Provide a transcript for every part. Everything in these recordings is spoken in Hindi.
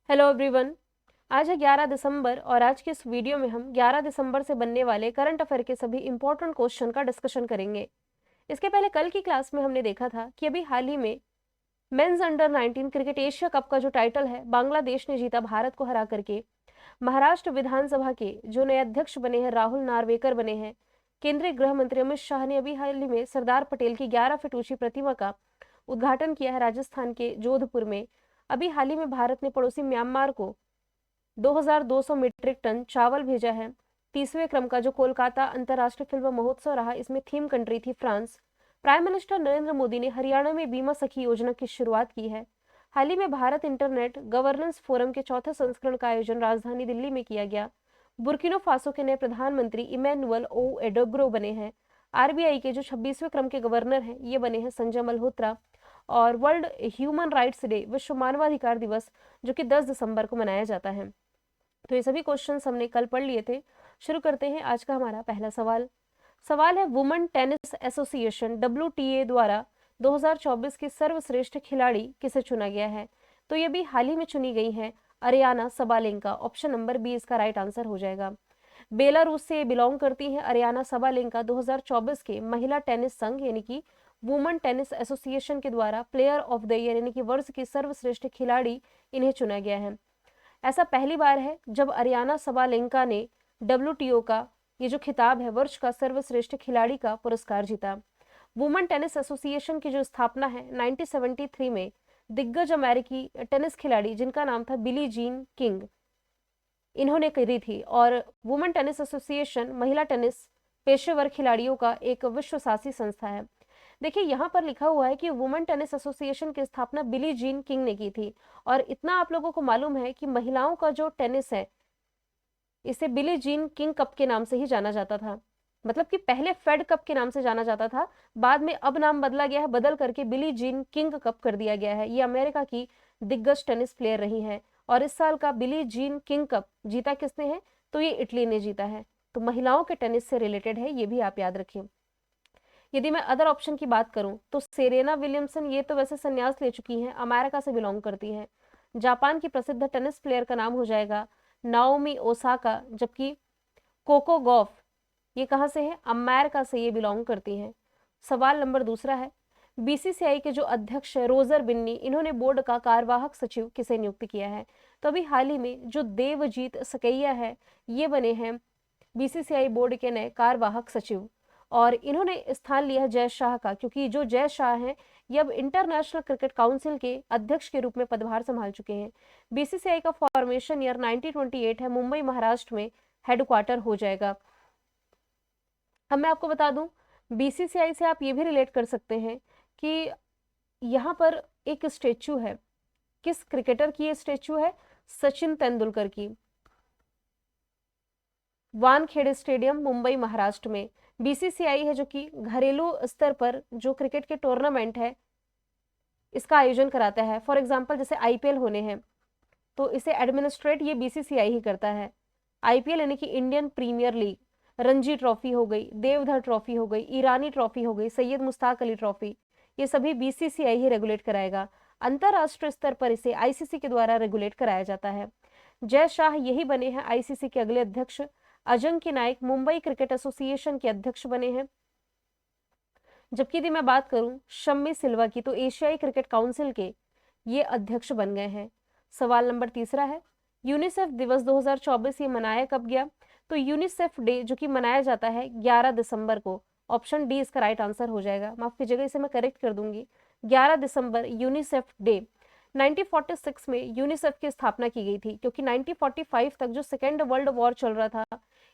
Hello everyone. आज है 11 दिसंबर और आज के इस वीडियो में हम 11 दिसंबर से बनने वाले करंट अफेयर के सभी इंपॉर्टेंट क्वेश्चन का डिस्कशन करेंगे। इसके पहले कल की क्लास में हमने देखा था कि अभी हाल ही में men's under 19 cricket Asia cup का जो टाइटल है बांग्लादेश ने जीता भारत को हरा करके। महाराष्ट्र विधानसभा के जो नए अध्यक्ष बने हैं राहुल नार्वेकर बने हैं। केंद्रीय गृह मंत्री अमित शाह ने अभी हाल ही में सरदार पटेल की 11 फीट ऊंची प्रतिमा का उद्घाटन किया है राजस्थान के जोधपुर में। अभी हाल ही में भारत ने पड़ोसी म्यांमार को 2200 मीट्रिक टन चावल भेजा है। 30वें क्रम का जो कोलकाता अंतर्राष्ट्रीय फिल्म महोत्सव रहा, इसमें थीम कंट्री थी France. Prime minister Narendra Modi ने हरियाणा में बीमा सखी योजना की शुरुआत की है। हाल ही में भारत इंटरनेट गवर्नेंस फोरम के चौथे संस्करण का आयोजन राजधानी दिल्ली में किया गया। बुर्किनो फासो के नए प्रधानमंत्री इमैनुअल ओ एडोग्रो बने हैं। आरबीआई के जो 26वें क्रम के गवर्नर हैं ये बने हैं संजय मल्होत्रा। और वर्ल्ड ह्यूमन राइट्स डे, विश्व मानवाधिकार दिवस, जो कि 10 दिसंबर को मनाया जाता है। तो ये सभी क्वेश्चंस हमने कल पढ़ लिए थे। शुरू करते हैं आज का हमारा पहला सवाल। सवाल है, वुमेन टेनिस एसोसिएशन WTA द्वारा 2024 की सर्वश्रेष्ठ खिलाड़ी किसे चुना गया है? तो ये भी हाल ही में चुनी गई है Aryna Sabalenka. Option number B इसका राइट आंसर हो जाएगा। बेलारूस से बिलोंग करती हैं अरियाना सबालेंका। 2024 के महिला टेनिस संघ यानी कि वुमेन टेनिस एसोसिएशन के द्वारा प्लेयर ऑफ द ईयर यानी कि वर्ष की सर्वश्रेष्ठ खिलाड़ी इन्हें चुना गया है। ऐसा पहली बार है जब अरियाना सबालेंका ने WTO का ये जो खिताब है वर्ष का सर्वश्रेष्ठ खिलाड़ी का पुरस्कार जीता। वुमेन टेनिस एसोसिएशन की जो स्थापना है 1973 में दिग्गज अमेरिकी टेनिस खिलाड़ी जिनका नाम था बिली जीन किंग, इन्होंने करी थी। और वुमेन टेनिस एसोसिएशन महिला टेनिस पेशेवर खिलाड़ियों का एक विश्वशासी संस्था है। देखिए यहाँ पर लिखा हुआ है कि वुमेन टेनिस एसोसिएशन की स्थापना बिली जीन किंग ने की थी। और इतना आप लोगों को मालूम है कि महिलाओं का जो टेनिस है इसे बिली जीन किंग कप के नाम से ही जाना जाता था। मतलब कि पहले फेड कप के नाम से जाना जाता था, बाद में अब नाम बदला गया है, बदल करके बिली जीन किंग कप कर दिया गया है। ये अमेरिका की दिग्गज टेनिस प्लेयर रही हैं। और इस साल का बिली जीन किंग कप जीता किसने है? तो ये इटली ने जीता है। तो महिलाओं के टेनिस से रिलेटेड है, ये भी आप याद रखें। यदि मैं अदर ऑप्शन की बात करूं तो सेरेना विलियमसन, ये तो वैसे संन्यास ले चुकी हैं, अमेरिका से बिलोंग करती हैं। जापान की प्रसिद्ध टेनिस प्लेयर का नाम हो जाएगा नाओमी ओसाका। जबकि कोको गॉफ ये कहाँ से है? अमेरिका से ये बिलोंग करती हैं। सवाल नंबर दूसरा है, बीसीसीआई के जो अध्यक्ष है रोजर बिन्नी, इन्होंने बोर्ड का कार्यवाहक सचिव किसे नियुक्त किया है? तो अभी हाल ही में जो देवजीत सकैया है ये बने हैं बीसीसीआई बोर्ड के नए कार्यवाहक सचिव। और इन्होंने स्थान लिया है जय शाह का, क्योंकि जो जय शाह हैं ये अब इंटरनेशनल क्रिकेट काउंसिल के अध्यक्ष के रूप में पदभार संभाल चुके हैं। बीसीसीआई का फॉर्मेशन ईयर 1928 है, मुंबई महाराष्ट्र में हेडक्वार्टर हो जाएगा। अब मैं आपको बता दूं, बीसीसीआई से आप ये भी रिलेट कर सकते हैं कि यहाँ पर एक स्टेचू है, किस क्रिकेटर की ये स्टेचू है? सचिन तेंदुलकर की। वानखेड़े स्टेडियम मुंबई महाराष्ट्र में बीसीसीआई है जो कि घरेलू स्तर पर जो क्रिकेट के टूर्नामेंट है इसका आयोजन कराता है। फॉर एग्जांपल जैसे आईपीएल होने हैं तो इसे एडमिनिस्ट्रेट ये बीसीसीआई ही करता है। आईपीएल यानी कि Indian premier league, Ranji trophy हो गई, देवधर ट्रॉफी हो गई, ईरानी ट्रॉफी हो गई, सैयद मुश्ताक अली ट्रॉफी, ये सभी बीसीसीआई ही रेगुलेट कराएगा। अंतरराष्ट्रीय स्तर पर इसे आईसीसी के द्वारा रेगुलेट कराया जाता है। जय शाह यही बने हैं आईसीसी के अगले अध्यक्ष। अजंक्य नायक मुंबई क्रिकेट एसोसिएशन के अध्यक्ष बने हैं। जबकि यदि मैं बात करूं शम्मी सिल्वा की, तो एशियाई क्रिकेट काउंसिल के ये अध्यक्ष बन गए हैं। सवाल नंबर तीसरा है, यूनिसेफ दिवस 2024 ये मनाया कब गया? तो यूनिसेफ डे जो कि मनाया जाता है 11 दिसंबर को। ऑप्शन डी इसका राइट आंसर हो जाएगा। माफ कीजिएगा, इसे मैं करेक्ट कर दूंगी। 11 दिसंबर यूनिसेफ डे। 1946 में यूनिसेफ की स्थापना की गई थी, क्योंकि 1945 तक जो सेकेंड वर्ल्ड वॉर चल रहा था,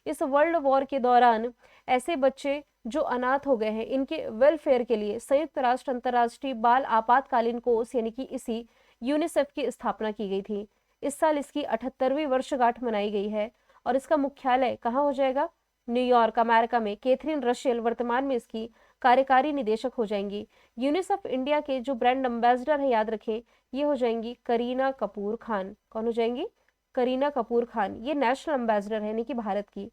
इस वर्ल्ड वॉर के दौरान ऐसे बच्चे जो अनाथ हो गए हैं इनके वेलफेयर के लिए संयुक्त राष्ट्र अंतर्राष्ट्रीय बाल आपातकालीन कोष यानी कि इसी यूनिसेफ की स्थापना की गई थी। इस साल इसकी 78वीं वर्षगांठ मनाई गई है। और इसका मुख्यालय कहाँ हो जाएगा? न्यूयॉर्क अमेरिका में। कैथरीन रशेल वर्तमान में इसकी कार्यकारी निदेशक हो जाएंगी। यूनिसेफ इंडिया के जो ब्रांड एम्बेसडर है, याद रखें, ये हो जाएंगी करीना कपूर खान। कौन हो जाएंगी? करीना कपूर खान। ये नेशनल एम्बेसडर है यानी कि भारत की।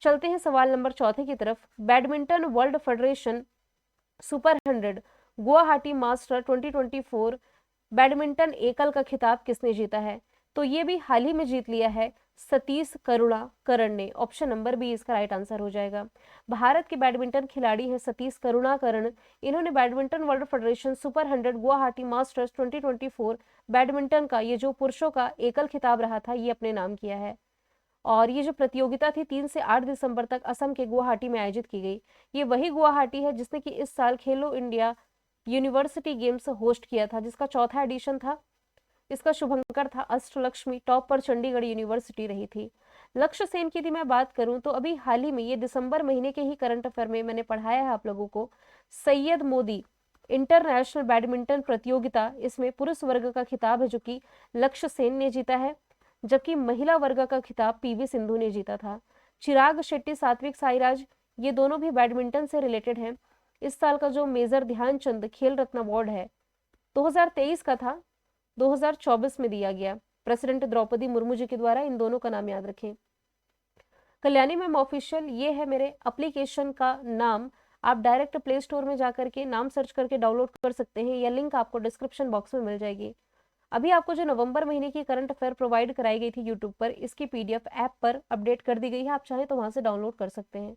चलते हैं सवाल नंबर चौथे की तरफ। Badminton world federation super 100 Guwahati master 2024 badminton एकल का खिताब किसने जीता है? तो ये भी हाल ही में जीत लिया है सतीश करुणाकरण ने। ऑप्शन नंबर बी इसका राइट आंसर हो जाएगा। भारत के बैडमिंटन खिलाड़ी हैं सतीश करुणाकरण। इन्होंने badminton world federation super 100 Guwahati masters 2024 badminton का ये जो पुरुषों का एकल खिताब रहा था ये अपने नाम किया है। और ये जो प्रतियोगिता थी 3 से 8 दिसंबर तक असम के गुवाहाटी में आयोजित की गई। ये वही गुवाहाटी है जिसने कि इस साल खेलो इंडिया यूनिवर्सिटी गेम्स होस्ट किया था, जिसका चौथा एडिशन था। इसका शुभंकर था अष्टलक्ष्मी, टॉप पर चंडीगढ़ यूनिवर्सिटी रही थी। लक्ष्य सेन की यदि मैं बात करूं तो अभी हाल ही में ये दिसंबर महीने के ही करंट अफेयर में मैंने पढ़ाया है आप लोगों को, सैयद मोदी इंटरनेशनल बैडमिंटन प्रतियोगिता, इसमें पुरुष वर्ग का खिताब है जो कि लक्ष्य सेन ने जीता है, जबकि महिला वर्ग का खिताब पीवी सिंधु ने जीता था। चिराग शेट्टी, सात्विक साईराज, ये दोनों भी बैडमिंटन से रिलेटेड हैं। इस साल का जो मेजर ध्यानचंद खेल रत्न अवार्ड है 2023 का था, 2024 में दिया गया प्रेसिडेंट द्रौपदी मुर्मू जी के द्वारा। इन दोनों का नाम याद रखें। कल्याणी मैम ऑफिशियल, ये है मेरे एप्लीकेशन का नाम। आप डायरेक्ट प्ले स्टोर में जाकर के नाम सर्च करके डाउनलोड कर सकते हैं, यह लिंक आपको डिस्क्रिप्शन बॉक्स में मिल जाएगी। अभी आपको जो नवंबर महीने की करंट अफेयर प्रोवाइड कराई गई थी यूट्यूब पर, इसकी पीडीएफ ऐप पर अपडेट कर दी गई है, आप चाहें तो वहां से डाउनलोड कर सकते हैं।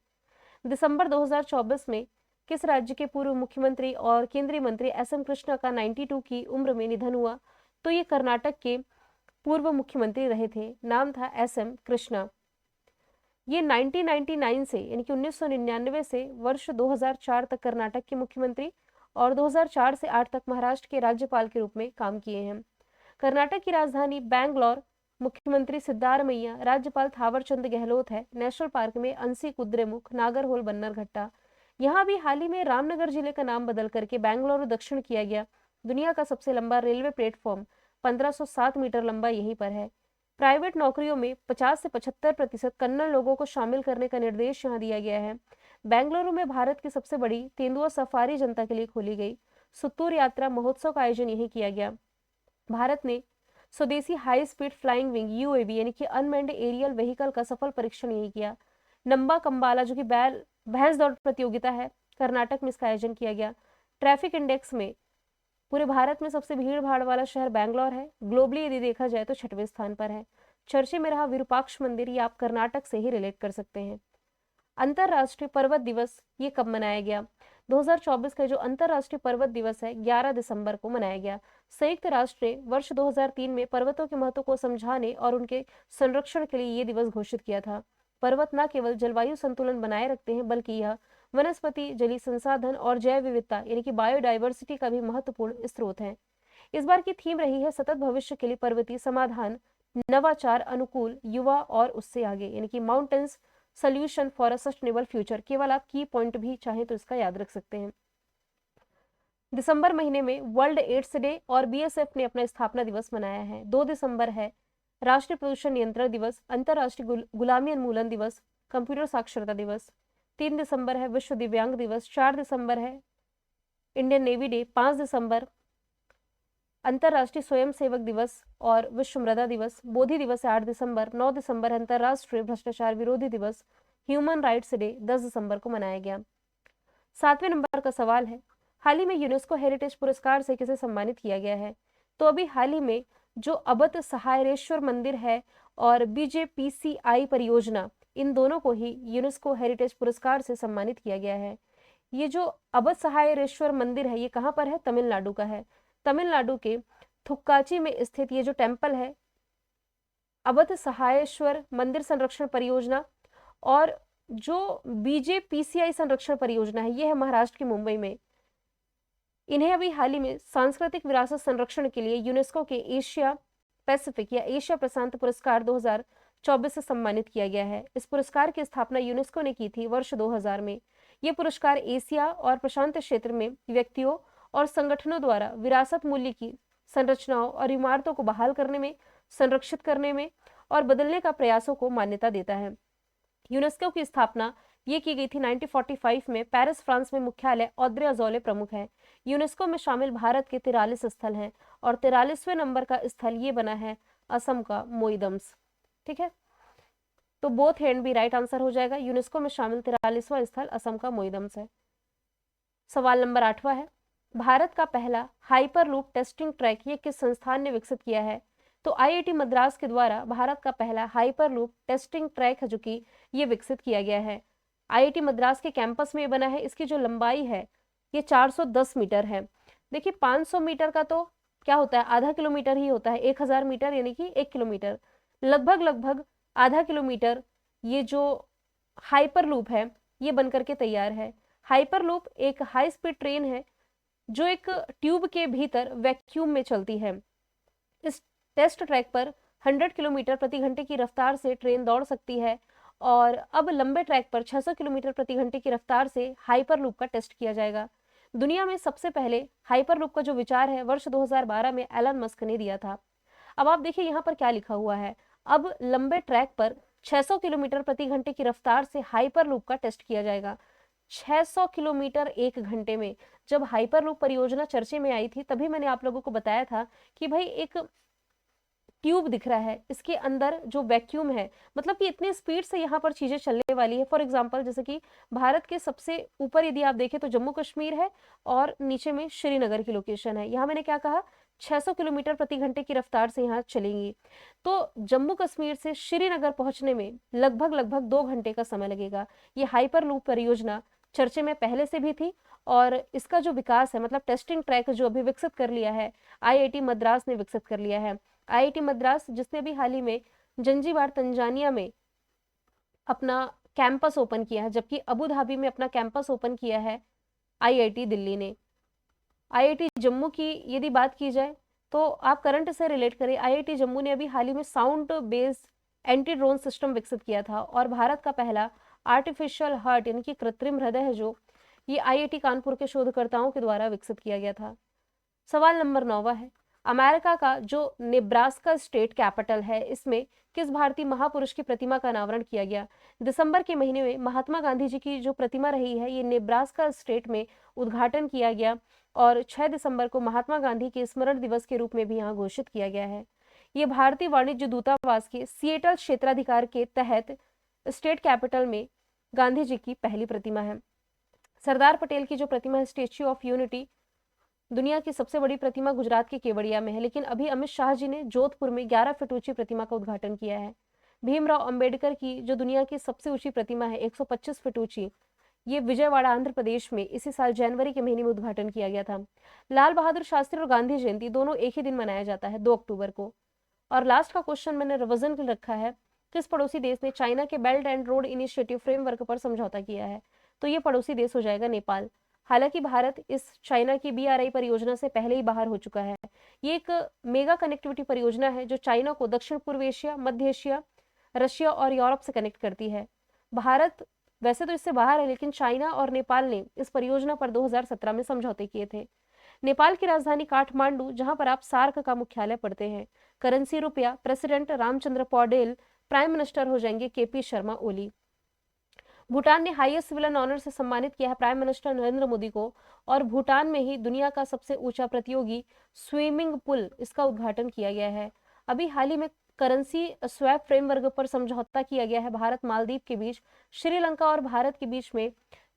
दिसंबर 2024 में किस राज्य के पूर्व मुख्यमंत्री और केंद्रीय मंत्री एस एम कृष्णा का 92 की उम्र में निधन हुआ? तो ये कर्नाटक के पूर्व मुख्यमंत्री रहे थे, नाम था एस एम कृष्णा। ये 1999 से यानी कि 1999 से वर्ष 2004 तक कर्नाटक के मुख्यमंत्री और 2004 से 8 तक महाराष्ट्र के राज्यपाल के रूप में काम किए हैं। कर्नाटक की राजधानी बैंगलोर, मुख्यमंत्री सिद्धारमैया, राज्यपाल थावरचंद गहलोत है। नेशनल पार्क में अंसी कुद्रेमुख, नागरहोल, बन्नरघट्टा। यहाँ भी हाल ही में रामनगर जिले का नाम बदल करके बैंगलोर दक्षिण किया गया। दुनिया का सबसे लंबा रेलवे प्लेटफॉर्म 1507 मीटर लंबा यहीं पर है। प्राइवेट नौकरियों में 50 से 75% कन्नड़ लोगों को शामिल करने का निर्देश यहाँ दिया गया है। बेंगलुरु में भारत की सबसे बड़ी तेंदुआ सफारी जनता के लिए खोली गई। सुत्तूर यात्रा महोत्सव का आयोजन यहीं किया गया। भारत ने स्वदेशी high speed flying wing UAV यानी कि अनमैन्ड एरियल व्हीकल का सफल परीक्षण यही किया। नंबा कंबाला जो कि बैल भैंस दौड़ प्रतियोगिता है, कर्नाटक में इसका आयोजन किया गया। ट्रैफिक इंडेक्स में पूरे भारत में सबसे भीड़ भाड़ वाला शहर बैंगलोर है। ग्लोबली यदि देखा जाए तो 6वें स्थान पर है। चर्चे में रहा विरूपाक्ष मंदिर, ये आप कर्नाटक से ही रिलेट कर सकते हैं। अंतरराष्ट्रीय पर्वत दिवस ये कब मनाया गया? 2024 का जो अंतरराष्ट्रीय पर्वत दिवस है 11 दिसंबर को मनाया गया। संयुक्त राष्ट्र ने वर्ष 2003 में पर्वतों के महत्व को समझाने और उनके संरक्षण के लिए ये दिवस घोषित किया था। पर्वत न केवल जलवायु संतुलन बनाए रखते हैं बल्कि यह वनस्पति, जलीय संसाधन और जैव विविधता यानी कि बायोडाइवर्सिटी का भी महत्वपूर्ण स्रोत है। इस बार की थीम रही है सतत भविष्य के लिए पर्वतीय समाधान, नवाचार, अनुकूल, युवा और उससे आगे यानी कि mountains solution for a sustainable future. केवल आप की पॉइंट भी चाहें तो इसका याद रख सकते हैं। दिसंबर महीने में वर्ल्ड एड्स डे और बीएसएफ ने अपना स्थापना दिवस मनाया है। 2 दिसंबर है राष्ट्रीय प्रदूषण नियंत्रण दिवस, अंतर्राष्ट्रीय गुलामी उन्मूलन दिवस, कंप्यूटर साक्षरता दिवस। 3 दिसंबर है विश्व दिव्यांग दिवस। 4 दिसंबर है इंडियन नेवी डे। 5 दिसंबर अंतर्राष्ट्रीय स्वयंसेवक दिवस और विश्व मृदा दिवस। बोधि दिवस है 8 दिसंबर। 9 दिसंबर अंतर्राष्ट्रीय भ्रष्टाचार विरोधी दिवस। ह्यूमन राइट्स डे 10 दिसंबर को मनाया गया। 7वें नंबर का सवाल है, हाल ही में यूनेस्को हेरिटेज पुरस्कार से किसे सम्मानित किया गया है? तो अभी हाल ही में जो अबत सहायरेश्वर मंदिर है और बीजेपीसीआई परियोजना, इन दोनों को ही यूनेस्को हेरिटेज पुरस्कार से सम्मानित किया गया है। ये जो अबत सहायरेश्वर मंदिर है ये कहाँ पर है? तमिलनाडु का है। तमिलनाडु के थुक्काची में स्थित ये जो टेम्पल है अबत सहायेश्वर मंदिर संरक्षण परियोजना और जो बीजेपीसीआई संरक्षण परियोजना है ये है महाराष्ट्र के मुंबई में। इन्हें अभी हाल ही में सांस्कृतिक विरासत संरक्षण के लिए यूनेस्को के एशिया पैसिफिक या एशिया प्रशांत पुरस्कार 2024 से सम्मानित किया गया है। इस पुरस्कार की स्थापना यूनेस्को ने की थी वर्ष 2000 में। ये पुरस्कार एशिया और प्रशांत क्षेत्र में व्यक्तियों और संगठनों द्वारा विरासत मूल्य की संरचनाओं और इमारतों को बहाल करने में, संरक्षित करने में और बदलने का प्रयासों को मान्यता देता है। यूनेस्को की स्थापना ये की गई थी 1945 में। पेरिस फ्रांस में मुख्यालय ऑद्रे अजौले प्रमुख है। यूनेस्को में शामिल भारत के 43 स्थल हैं और 43वें नंबर का स्थल ये बना है असम का मोइदम्स। ठीक है, तो बोथ हैंड भी राइट आंसर हो जाएगा। यूनेस्को में शामिल 43वां स्थल असम का मोइदम्स है। सवाल नंबर 8वां है, भारत का पहला हाइपर लूप टेस्टिंग ट्रैक ये किस संस्थान ने विकसित किया है? तो आईआईटी मद्रास के द्वारा भारत का पहला हाइपरलूप टेस्टिंग ट्रैक है जो कि ये विकसित किया गया है। आईआईटी मद्रास के कैंपस में बना है। इसकी जो लंबाई है ये 410 मीटर है। देखिए 500 मीटर का तो क्या होता है, आधा किलोमीटर ही होता है। 1000 मीटर यानी कि 1 किलोमीटर, लगभग लगभग आधा किलोमीटर ये जो हाइपरलूप है ये बनकर के तैयार है। हाइपरलूप एक हाई स्पीड ट्रेन है जो एक ट्यूब के भीतर वैक्यूम में चलती है। इस टेस्ट ट्रैक पर 100 किलोमीटर प्रति घंटे की रफ्तार से ट्रेन दौड़ सकती है और अब लंबे ट्रैक पर 600 किलोमीटर प्रति घंटे की रफ्तार से हाइपरलूप का टेस्ट किया जाएगा। दुनिया में सबसे पहले हाइपरलूप का जो विचार है वर्ष 2012 में एलन मस्क ने दिया था। अब आप देखिए यहाँ पर क्या लिखा हुआ है, अब लंबे ट्रैक पर 600 किलोमीटर प्रति घंटे की रफ्तार से हाइपरलूप का टेस्ट किया जाएगा। 600 किलोमीटर एक घंटे में। जब हाइपरलूप परियोजना चर्चे में आई थी तभी मैंने आप लोगों को बताया था कि भाई एक ट्यूब दिख रहा है, इसके अंदर जो वैक्यूम है, मतलब कि इतनी स्पीड से यहाँ पर चीजें चलने वाली है। फॉर एग्जांपल जैसे कि भारत के सबसे ऊपर यदि आप देखें तो जम्मू कश्मीर है और नीचे में श्रीनगर की लोकेशन है। यहाँ मैंने क्या कहा, 600 किलोमीटर प्रति घंटे की रफ्तार से यहाँ चलेंगी, तो जम्मू कश्मीर से श्रीनगर पहुंचने में लगभग लगभग 2 घंटे का समय लगेगा। ये हाइपरलूप परियोजना चर्चे में पहले से भी थी और इसका जो विकास है, मतलब टेस्टिंग ट्रैक जो अभी विकसित कर लिया है आईआईटी मद्रास ने विकसित कर लिया है। आईआईटी मद्रास जिसने भी हाल ही में जंजीबार तंजानिया में अपना कैंपस ओपन किया है, जबकि अबू धाबी में अपना कैंपस ओपन किया है आईआईटी दिल्ली ने। आईआईटी जम्मू की यदि बात की जाए तो आप करंट से रिलेट करें, आईआईटी जम्मू ने अभी हाल ही में sound based anti drone system विकसित किया था और भारत का पहला आर्टिफिशियल हार्ट यानी कि कृत्रिम हृदय है जो ये आईआईटी कानपुर के शोधकर्ताओं के द्वारा विकसित किया गया था। सवाल नंबर 9 है, अमेरिका का जो नेब्रास्का स्टेट कैपिटल है इसमें किस भारतीय महापुरुष की प्रतिमा का अनावरण किया गया। दिसंबर के महीने में महात्मा गांधी जी की जो प्रतिमा रही है ये नेब्रास्का स्टेट में उद्घाटन किया गया और 6 दिसंबर को महात्मा गांधी के स्मरण दिवस के रूप में भी यहाँ घोषित किया गया है। ये भारतीय वाणिज्य दूतावास के सिएटल क्षेत्राधिकार के तहत स्टेट कैपिटल में गांधी जी की पहली प्रतिमा है। सरदार पटेल की जो प्रतिमा है स्टेच्यू ऑफ यूनिटी, दुनिया की सबसे बड़ी प्रतिमा गुजरात के केवड़िया में है, लेकिन अभी अमित शाह जी ने जोधपुर में 11 फीट ऊंची प्रतिमा का उद्घाटन किया है। भीमराव अंबेडकर की जो दुनिया की सबसे ऊंची प्रतिमा है 125 फीट ऊंची, ये विजयवाड़ा आंध्र प्रदेश में इसी साल जनवरी के महीने में उद्घाटन किया गया था। लाल बहादुर शास्त्री और गांधी जयंती दोनों एक ही दिन मनाया जाता है 2 अक्टूबर को। और लास्ट का क्वेश्चन मैंने रिवीजन के रखा है, किस पड़ोसी देश ने चाइना के belt and road initiative framework पर समझौता किया है, तो ये पड़ोसी देश हो जाएगा नेपाल। हालांकि भारत इस चाइना की बीआरआई परियोजना से पहले ही बाहर हो चुका है। ये एक मेगा कनेक्टिविटी परियोजना है जो चाइना को दक्षिण पूर्व एशिया, मध्य एशिया, रशिया और यूरोप से कनेक्ट करती है। भारत वैसे तो इससे बाहर है, लेकिन चाइना और नेपाल ने इस परियोजना पर 2017 में समझौते किए थे। नेपाल की राजधानी काठमांडू, जहां पर आप सार्क का मुख्यालय पढ़ते हैं। करेंसी रुपया। President Ramchandra Paudel. Prime minister हो जाएंगे केपी शर्मा ओली। भूटान ने हाईएस्ट सिविलियन ऑनर से सम्मानित किया है प्राइम मिनिस्टर नरेंद्र मोदी को और भूटान में ही दुनिया का सबसे ऊंचा प्रतियोगी स्विमिंग पूल इसका उद्घाटन किया गया है। अभी हाल ही में करेंसी स्वैप फ्रेमवर्क पर समझौता किया गया है भारत मालदीव के बीच। श्रीलंका और भारत के बीच में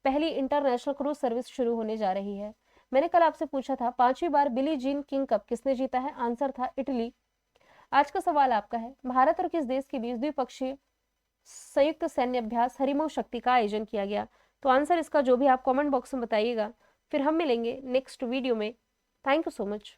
पहली इंटरनेशनल क्रूज सर्विस शुरू होने जा रही है। मैंने कल आपसे पूछा था 5वीं बार बिली जीन किंग कप किसने जीता है, आंसर था इटली। आज का सवाल आपका है, भारत और किस देश के बीच द्विपक्षीय संयुक्त सैन्य अभ्यास हरिमो शक्ति का आयोजन किया गया, तो आंसर इसका जो भी आप कमेंट बॉक्स में बताइएगा। फिर हम मिलेंगे नेक्स्ट वीडियो में। Thank you so much.